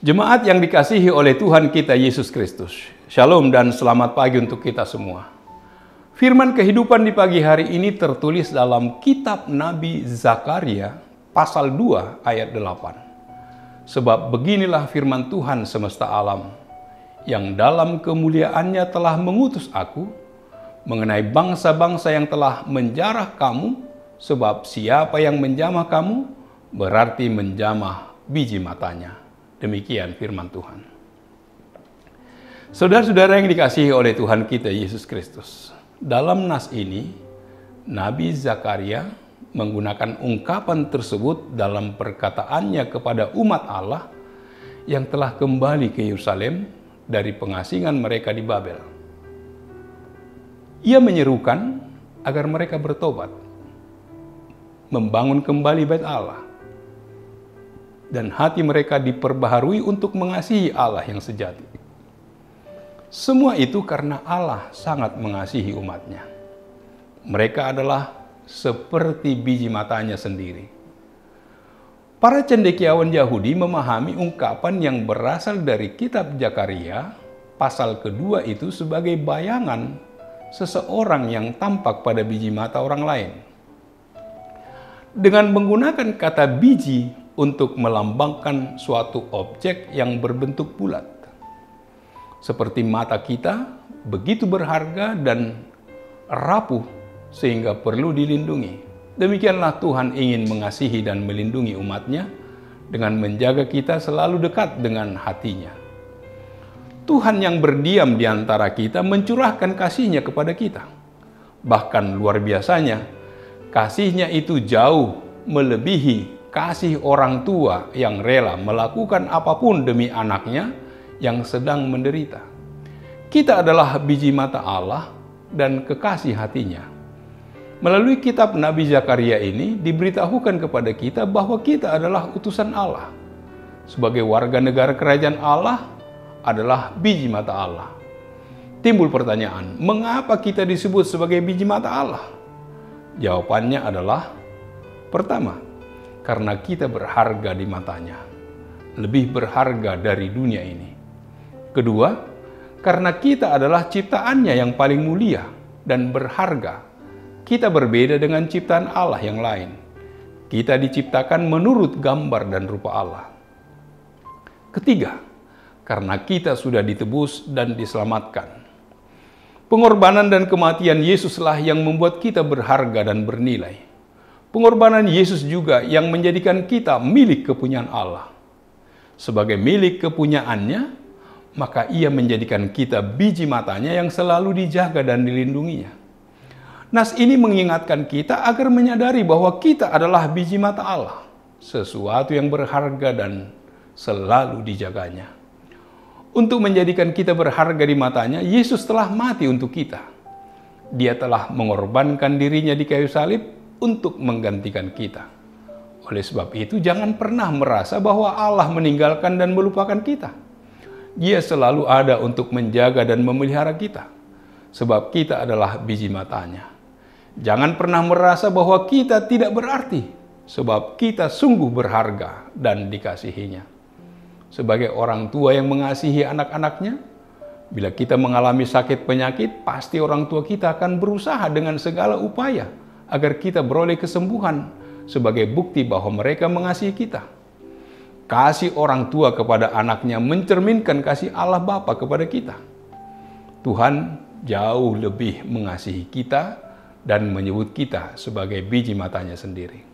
Jemaat yang dikasihi oleh Tuhan kita Yesus Kristus, Shalom dan selamat pagi untuk kita semua. Firman kehidupan di pagi hari ini tertulis dalam kitab Nabi Zakaria, pasal 2 ayat 8. Sebab beginilah firman Tuhan semesta alam, yang dalam kemuliaannya telah mengutus aku, mengenai bangsa-bangsa yang telah menjarah kamu, sebab siapa yang menjamah kamu, berarti menjamah biji matanya. Demikian firman Tuhan. Saudara-saudara yang dikasihi oleh Tuhan kita Yesus Kristus, dalam nas ini, Nabi Zakaria menggunakan ungkapan tersebut dalam perkataannya kepada umat Allah yang telah kembali ke Yerusalem dari pengasingan mereka di Babel. Ia menyerukan agar mereka bertobat, membangun kembali bait Allah, dan hati mereka diperbaharui untuk mengasihi Allah yang sejati. Semua itu karena Allah sangat mengasihi umatnya. Mereka adalah seperti biji matanya sendiri. Para cendekiawan Yahudi memahami ungkapan yang berasal dari kitab Zakaria, pasal kedua itu sebagai bayangan seseorang yang tampak pada biji mata orang lain. Dengan menggunakan kata biji untuk melambangkan suatu objek yang berbentuk bulat. Seperti mata kita, begitu berharga dan rapuh sehingga perlu dilindungi. Demikianlah Tuhan ingin mengasihi dan melindungi umatnya dengan menjaga kita selalu dekat dengan hatinya. Tuhan yang berdiam di antara kita mencurahkan kasih-Nya kepada kita. Bahkan luar biasanya, kasih-Nya itu jauh melebihi kasih orang tua yang rela melakukan apapun demi anaknya yang sedang menderita. Kita adalah biji mata Allah dan kekasih hatinya. Melalui kitab Nabi Zakaria ini diberitahukan kepada kita bahwa kita adalah utusan Allah. Sebagai warga negara kerajaan Allah adalah biji mata Allah. Timbul pertanyaan, mengapa kita disebut sebagai biji mata Allah? Jawabannya adalah, pertama, karena kita berharga di matanya, lebih berharga dari dunia ini. Kedua, karena kita adalah ciptaannya yang paling mulia dan berharga. Kita berbeda dengan ciptaan Allah yang lain. Kita diciptakan menurut gambar dan rupa Allah. Ketiga, karena kita sudah ditebus dan diselamatkan. Pengorbanan dan kematian Yesuslah yang membuat kita berharga dan bernilai. Pengorbanan Yesus juga yang menjadikan kita milik kepunyaan Allah. Sebagai milik kepunyaannya, maka Ia menjadikan kita biji matanya yang selalu dijaga dan dilindunginya. Nas ini mengingatkan kita agar menyadari bahwa kita adalah biji mata Allah, sesuatu yang berharga dan selalu dijaganya. Untuk menjadikan kita berharga di matanya, Yesus telah mati untuk kita. Dia telah mengorbankan dirinya di kayu salib untuk menggantikan kita. Oleh sebab itu, jangan pernah merasa bahwa Allah meninggalkan dan melupakan kita. Dia selalu ada untuk menjaga dan memelihara kita, sebab kita adalah biji matanya. Jangan pernah merasa bahwa kita tidak berarti, sebab kita sungguh berharga dan dikasihinya. Sebagai orang tua yang mengasihi anak-anaknya, bila kita mengalami sakit penyakit, pasti orang tua kita akan berusaha dengan segala upaya agar kita beroleh kesembuhan sebagai bukti bahwa mereka mengasihi kita. Kasih orang tua kepada anaknya mencerminkan kasih Allah Bapa kepada kita. Tuhan jauh lebih mengasihi kita dan menyebut kita sebagai biji matanya sendiri.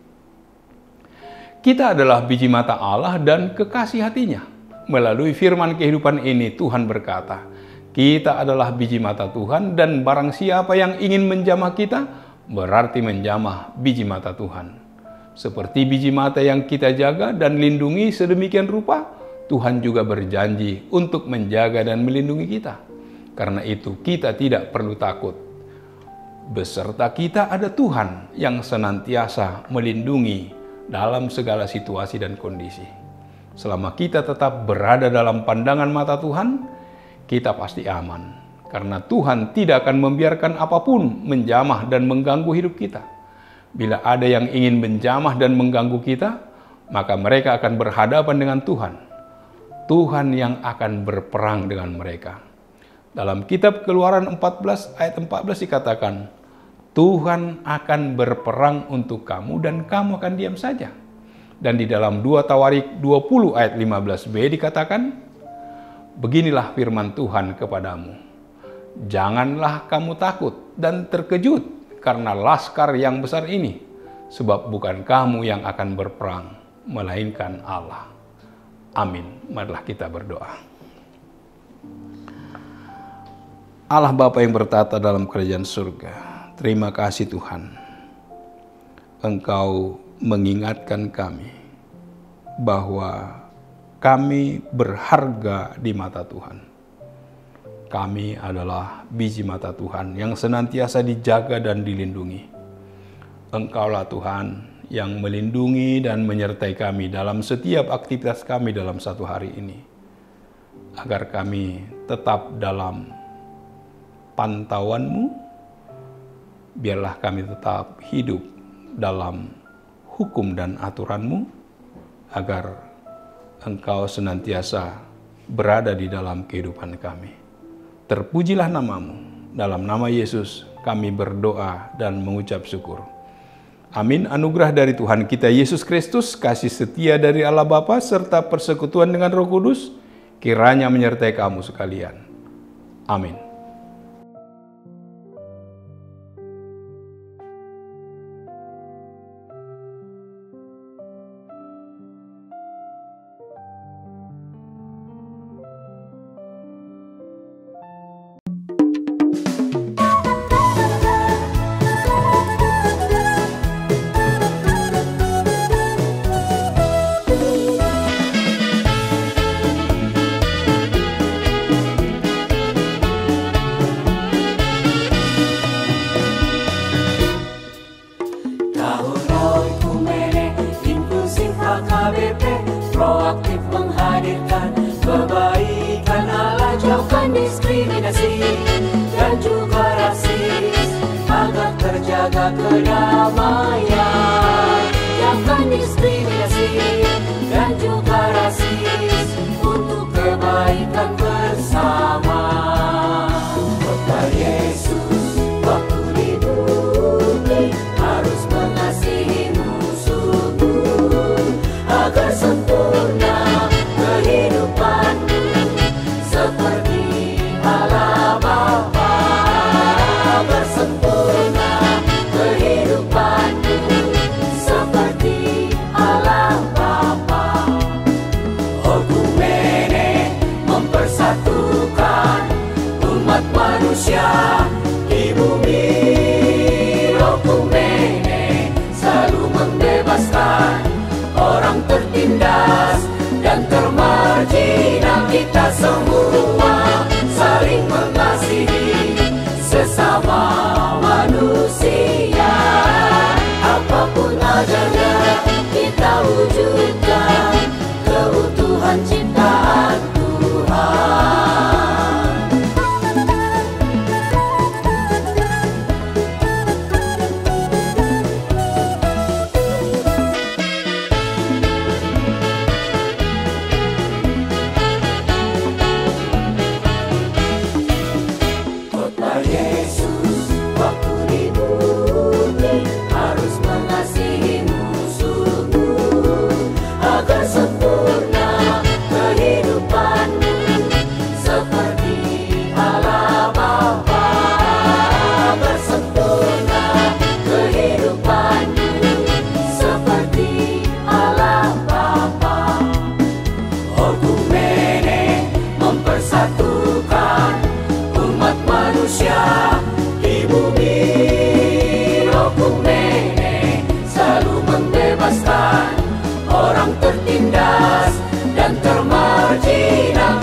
Kita adalah biji mata Allah dan kekasih hatinya. Melalui firman kehidupan ini Tuhan berkata, kita adalah biji mata Tuhan dan barang siapa yang ingin menjamah kita, berarti menjamah biji mata Tuhan. Seperti biji mata yang kita jaga dan lindungi sedemikian rupa, Tuhan juga berjanji untuk menjaga dan melindungi kita. Karena itu kita tidak perlu takut. Beserta kita ada Tuhan yang senantiasa melindungi dalam segala situasi dan kondisi. Selama kita tetap berada dalam pandangan mata Tuhan, kita pasti aman. Karena Tuhan tidak akan membiarkan apapun menjamah dan mengganggu hidup kita. Bila ada yang ingin menjamah dan mengganggu kita, maka mereka akan berhadapan dengan Tuhan. Tuhan yang akan berperang dengan mereka. Dalam kitab Keluaran 14 ayat 14 dikatakan, Tuhan akan berperang untuk kamu dan kamu akan diam saja. Dan di dalam 2 Tawarik 20 ayat 15b dikatakan, beginilah firman Tuhan kepadamu, janganlah kamu takut dan terkejut karena laskar yang besar ini, sebab bukan kamu yang akan berperang, melainkan Allah. Amin. Marilah kita berdoa. Allah Bapa yang bertata dalam kerajaan surga, terima kasih Tuhan. Engkau mengingatkan kami bahwa kami berharga di mata Tuhan. Kami adalah biji mata Tuhan yang senantiasa dijaga dan dilindungi. Engkaulah Tuhan yang melindungi dan menyertai kami dalam setiap aktivitas kami dalam satu hari ini, agar kami tetap dalam pantauan-Mu. Biarlah kami tetap hidup dalam hukum dan aturan-Mu, agar Engkau senantiasa berada di dalam kehidupan kami. Terpujilah nama-Mu. Dalam nama Yesus kami berdoa dan mengucap syukur. Amin. Anugerah dari Tuhan kita Yesus Kristus, kasih setia dari Allah Bapa, serta persekutuan dengan Roh Kudus, kiranya menyertai kamu sekalian. Amin. Proaktif menghadirkan kebaikan Allah, jauhkan diskriminasi dan juga rasis, agar terjaga kedamaian. Jauhkan diskriminasi dan juga rasis untuk kebaikan bersama. Kota Yesus waktu di bumi harus mengasihi musuhmu, agar sempurna kehidupanmu seperti Allah Bapa. Agar sempurna kehidupanmu seperti Allah Bapa. Okumene mempersatukan umat manusia di bumi. Okumene selalu membebaskan orang tertindas dan termarginal. Kita semua saling mengasihi sesama manusia. Apapun adanya kita wujudkan keutuhan ciptaan Tuhan.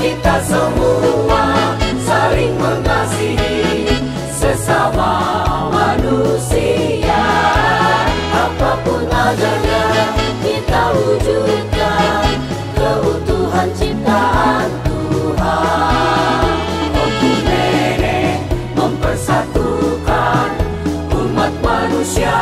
Kita semua saling mengasihi sesama manusia. Apapun adanya kita wujudkan keutuhan ciptaan Tuhan. Okumene mempersatukan umat manusia